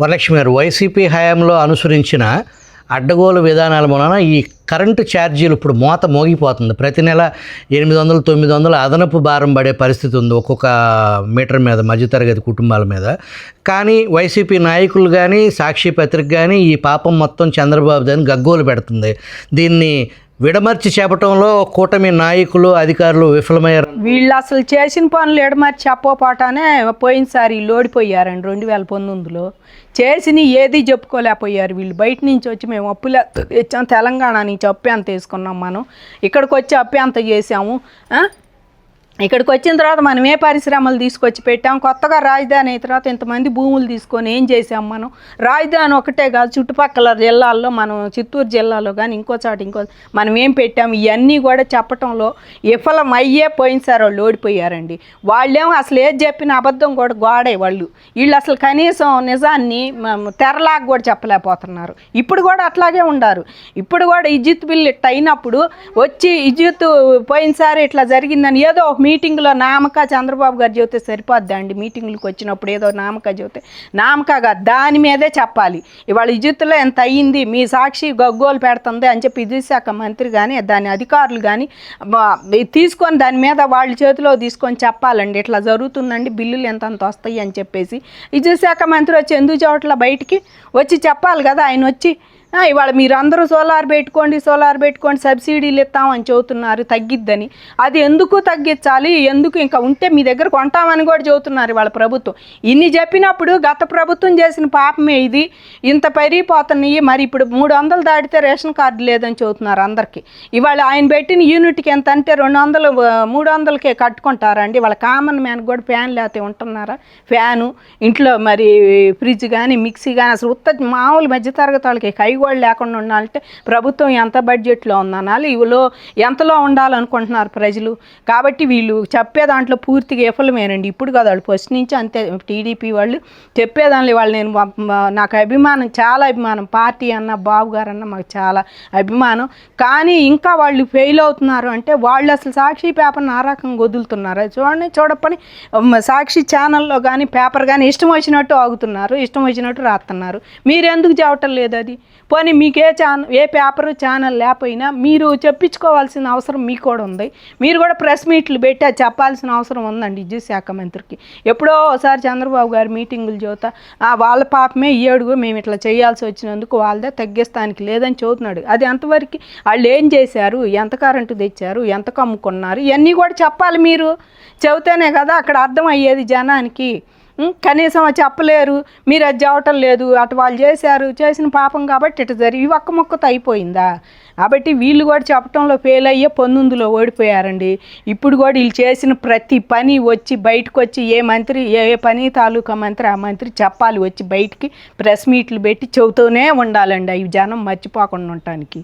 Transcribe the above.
వరలక్ష్మి గారు, వైసీపీ హయాంలో అనుసరించిన అడ్డగోలు విధానాల మూలన ఈ కరెంటు ఛార్జీలు ఇప్పుడు మోత మోగిపోతుంది. ప్రతి నెల 800, 900 అదనపు భారం పడే పరిస్థితి ఉంది ఒక్కొక్క మీటర్ మీద, మధ్యతరగతి కుటుంబాల మీద. కానీ వైసీపీ నాయకులు కానీ, సాక్షి పత్రిక కానీ ఈ పాపం మొత్తం చంద్రబాబు దాన్ని గగ్గోలు పెడుతుంది. దీన్ని విడమర్చి చేపటంలో కూటమి నాయకులు, అధికారులు విఫలమయ్యారు. వీళ్ళు అసలు చేసిన పనులు ఎడమర్చి చెప్పపోటానే పోయినసారి వీళ్ళు ఓడిపోయారండి. 2019లో చేసిన ఏది చెప్పుకోలేకపోయారు వీళ్ళు. బయట నుంచి వచ్చి మేము అప్పులు తెచ్చాం, తెలంగాణ నుంచి అప్పు ఎంత తీసుకున్నాం, మనం ఇక్కడికి వచ్చి అప్పు ఎంత చేసాము, ఇక్కడికి వచ్చిన తర్వాత మనం ఏ పరిశ్రమలు తీసుకొచ్చి పెట్టాం, కొత్తగా రాజధాని అయిన తర్వాత ఇంతమంది భూములు తీసుకొని ఏం చేసాం మనం. రాజధాని ఒకటే కాదు, చుట్టుపక్కల జిల్లాల్లో, మనం చిత్తూరు జిల్లాలో కానీ ఇంకో మనం ఏం పెట్టాము, ఇవన్నీ కూడా చెప్పటంలో విఫలం అయ్యే పోయినసారి వాళ్ళు ఓడిపోయారండి. వాళ్ళేమో అసలు ఏది చెప్పిన అబద్ధం కూడా గోడే వాళ్ళు. వీళ్ళు అసలు కనీసం నిజాన్ని తెరలాగా కూడా చెప్పలేకపోతున్నారు. ఇప్పుడు కూడా అట్లాగే ఉండారు. ఇప్పుడు కూడా ఇజ్జత్ బిల్లు ఇట్ట అయినప్పుడు వచ్చి ఇజ్జత్ పోయినసారి ఇట్లా జరిగిందని ఏదో ఒక మీటింగ్లో నామక చంద్రబాబు గారు చెబితే సరిపోద్దండి. మీటింగ్లకు వచ్చినప్పుడు ఏదో నామక చెబితే నామకగా దాని మీదే చెప్పాలి. ఇవాళ ఇజ్జత్తులో ఎంత అయ్యింది, మీ సాక్షి గగ్గోలు పెడుతుంది అని చెప్పి విద్యుత్ శాఖ మంత్రి కానీ దాని అధికారులు కానీ తీసుకొని దాని మీద వాళ్ళ చేతిలో తీసుకొని చెప్పాలండి. ఇట్లా జరుగుతుందండి, బిల్లులు ఎంత వస్తాయి అని చెప్పేసి విద్యుత్ శాఖ మంత్రి వచ్చి ఎందుకు చోట్ల బయటికి వచ్చి చెప్పాలి కదా. ఆయన వచ్చి ఇవాళ మీరు అందరూ సోలార్ పెట్టుకోండి సబ్సిడీలు ఇస్తామని చెబుతున్నారు, తగ్గిద్దని. అది ఎందుకు తగ్గించాలి, ఎందుకు ఇంకా ఉంటే మీ దగ్గర కొంటామని కూడా చెబుతున్నారు ఇవాళ ప్రభుత్వం. ఇన్ని చెప్పినప్పుడు గత ప్రభుత్వం చేసిన పాపమే ఇది. ఇంత పెరిగిపోతున్నాయి. మరి ఇప్పుడు 300 దాటితే రేషన్ కార్డు లేదని చెబుతున్నారు అందరికీ. ఇవాళ ఆయన పెట్టిన యూనిట్కి ఎంత అంటే 200, 300కే కట్టుకుంటారండి. వాళ్ళ కామన్ మ్యాన్ కూడా ఫ్యాన్ లేకపోతే ఉంటున్నారా? ఫ్యాను ఇంట్లో మరి ఫ్రిడ్జ్ కానీ మిక్సీ కానీ అసలు మామూలు మధ్యతరగతి వాళ్ళకి కై కూడా లేకుండా ఉండాలంటే ప్రభుత్వం ఎంత బడ్జెట్లో ఉందనాలి, ఇవిలో ఎంతలో ఉండాలనుకుంటున్నారు ప్రజలు. కాబట్టి వీళ్ళు చెప్పే దాంట్లో పూర్తిగా విఫలమేనండి. ఇప్పుడు కదా వాళ్ళు ఫస్ట్ నుంచి అంతే. టీడీపీ వాళ్ళు చెప్పేదానిలో వాళ్ళు నాకు అభిమానం, చాలా అభిమానం. పార్టీ అన్న, బాబు గారు అన్న మాకు చాలా అభిమానం. కానీ ఇంకా వాళ్ళు ఫెయిల్ అవుతున్నారు అంటే వాళ్ళు అసలు సాక్షి పేపర్ని ఆ రకంగా వదులుతున్నారు. చూడపని సాక్షి ఛానల్లో కానీ పేపర్ కానీ ఇష్టం వచ్చినట్టు ఆగుతున్నారు, ఇష్టం వచ్చినట్టు రాస్తున్నారు. మీరు ఎందుకు చెప్పటం లేదు అది? పోనీ మీకు ఏ పేపరు ఛానల్ లేకపోయినా మీరు చెప్పించుకోవాల్సిన అవసరం మీకు కూడా ఉంది. మీరు కూడా ప్రెస్ మీట్లు పెట్టి అది చెప్పాల్సిన అవసరం ఉందండి విద్యుత్ శాఖ మంత్రికి. ఎప్పుడో ఒకసారి చంద్రబాబు గారు మీటింగులు చూతా వాళ్ళ పాపమే ఈ అడుగు మేము ఇట్లా చేయాల్సి వచ్చినందుకు వాళ్ళదే తగ్గిస్తానికి లేదని చెబుతున్నాడు. అది అంతవరకు వాళ్ళు ఏం చేశారు, ఎంత కరెంటు తెచ్చారు, ఎంత కమ్ముకున్నారు, ఇవన్నీ కూడా చెప్పాలి. మీరు చెబితేనే కదా అక్కడ అర్థం అయ్యేది జనానికి. కనీసం చెప్పలేరు, మీరు అది చెప్పటం లేదు. అటు వాళ్ళు చేసిన పాపం కాబట్టి ఇటు జరిగి ఒక్క మొక్కతో అయిపోయిందా? కాబట్టి వీళ్ళు కూడా చెప్పడంలో ఫెయిల్ అయ్యే 19లో ఓడిపోయారండి. ఇప్పుడు కూడా వీళ్ళు చేసిన ప్రతి పని వచ్చి బయటకు వచ్చి ఏ మంత్రి ఏ పని తాలూకా మంత్రి ఆ మంత్రి చెప్పాలి, వచ్చి బయటికి ప్రెస్ మీట్లు పెట్టి చెబుతూనే ఉండాలండి. అవి జనం మర్చిపోకుండా ఉండటానికి.